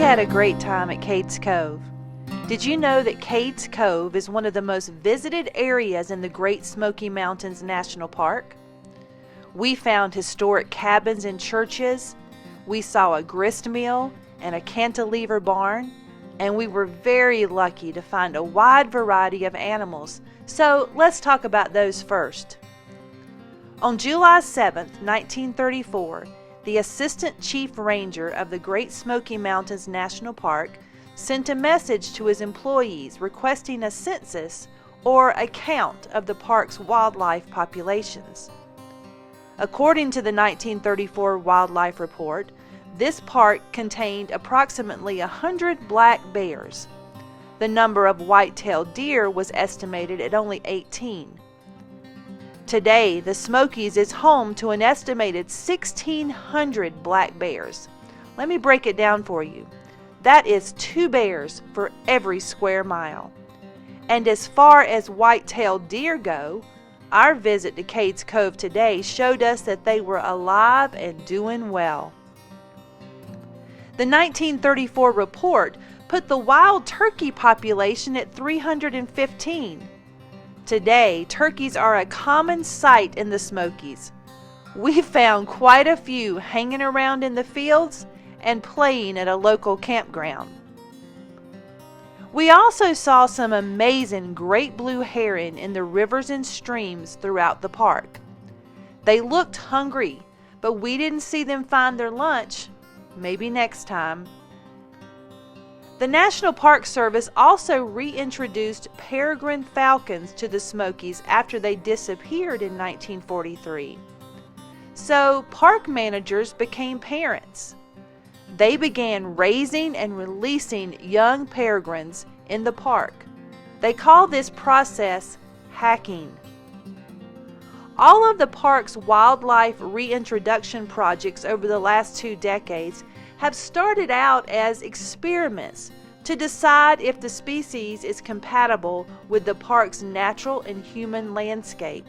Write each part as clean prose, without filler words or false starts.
had a great time at Cades Cove. Did you know that Cades Cove is one of the most visited areas in the Great Smoky Mountains National Park? We found historic cabins and churches, we saw a grist mill and a cantilever barn, and we were very lucky to find a wide variety of animals. So let's talk about those first. On July 7, 1934, the Assistant Chief Ranger of the Great Smoky Mountains National Park sent a message to his employees requesting a census or a count of the park's wildlife populations. According to the 1934 Wildlife Report, this park contained approximately 100 black bears. The number of white-tailed deer was estimated at only 18. Today, the Smokies is home to an estimated 1,600 black bears. Let me break it down for you. That is 2 bears for every square mile. And as far as white-tailed deer go, our visit to Cades Cove today showed us that they were alive and doing well. The 1934 report put the wild turkey population at 315. Today, turkeys are a common sight in the Smokies. We found quite a few hanging around in the fields and playing at a local campground. We also saw some amazing great blue heron in the rivers and streams throughout the park. They looked hungry, but we didn't see them find their lunch. Maybe next time. The National Park Service also reintroduced peregrine falcons to the Smokies after they disappeared in 1943. So park managers became parents. They began raising and releasing young peregrines in the park. They call this process hacking. All of the park's wildlife reintroduction projects over the last 2 decades have started out as experiments to decide if the species is compatible with the park's natural and human landscape.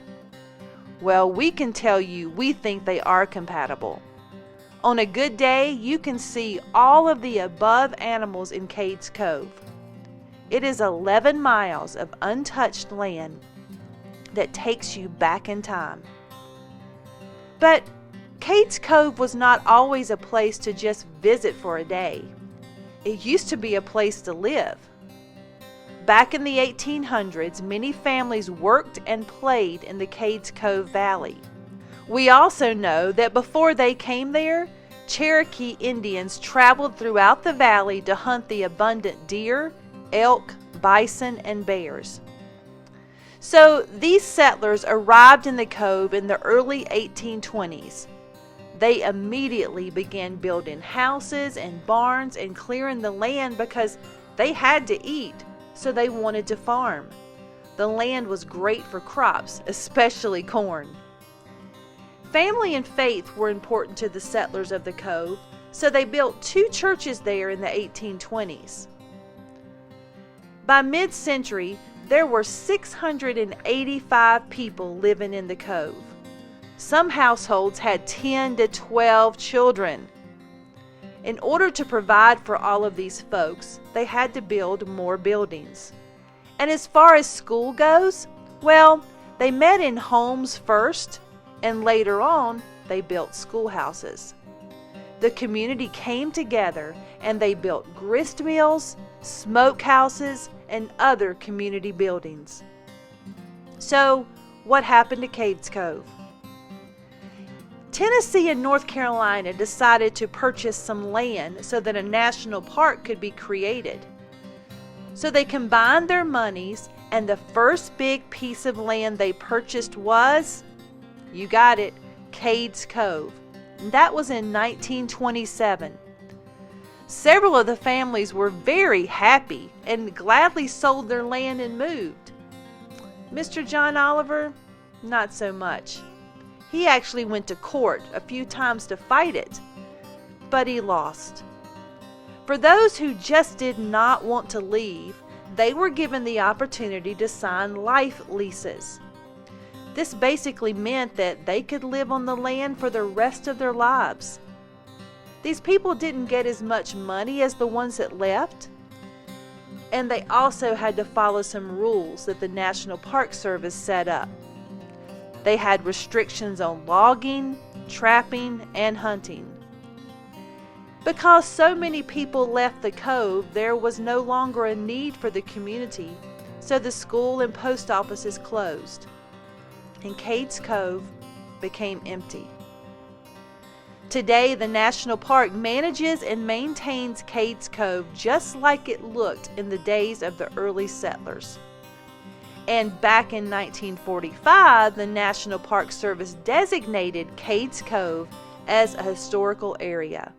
Well, we can tell you we think they are compatible. On a good day, you can see all of the above animals in Cades Cove. It is 11 miles of untouched land that takes you back in time. But Cades Cove was not always a place to just visit for a day. It used to be a place to live. Back in the 1800s, many families worked and played in the Cades Cove Valley. We also know that before they came there, Cherokee Indians traveled throughout the valley to hunt the abundant deer, elk, bison, and bears. So these settlers arrived in the cove in the early 1820s. They immediately began building houses and barns and clearing the land because they had to eat, so they wanted to farm. The land was great for crops, especially corn. Family and faith were important to the settlers of the cove, so they built 2 churches there in the 1820s. By mid-century, there were 685 people living in the cove. Some households had 10 to 12 children. In order to provide for all of these folks, they had to build more buildings. And as far as school goes, well, they met in homes first, and later on, they built schoolhouses. The community came together and they built grist mills, smokehouses, and other community buildings. So, what happened to Cades Cove? Tennessee and North Carolina decided to purchase some land so that a national park could be created. So they combined their monies, and the first big piece of land they purchased was, you got it, Cades Cove. And that was in 1927. Several of the families were very happy and gladly sold their land and moved. Mr. John Oliver, not so much. He actually went to court a few times to fight it, but he lost. For those who just did not want to leave, they were given the opportunity to sign life leases. This basically meant that they could live on the land for the rest of their lives. These people didn't get as much money as the ones that left, and they also had to follow some rules that the National Park Service set up. They had restrictions on logging, trapping, and hunting. Because so many people left the cove, there was no longer a need for the community, so the school and post offices closed, and Cades Cove became empty. Today, the National Park manages and maintains Cades Cove just like it looked in the days of the early settlers. And back in 1945, the National Park Service designated Cades Cove as a historical area.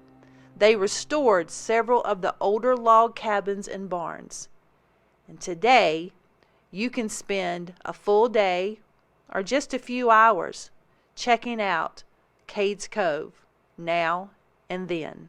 They restored several of the older log cabins and barns. And today, you can spend a full day or just a few hours checking out Cades Cove now and then.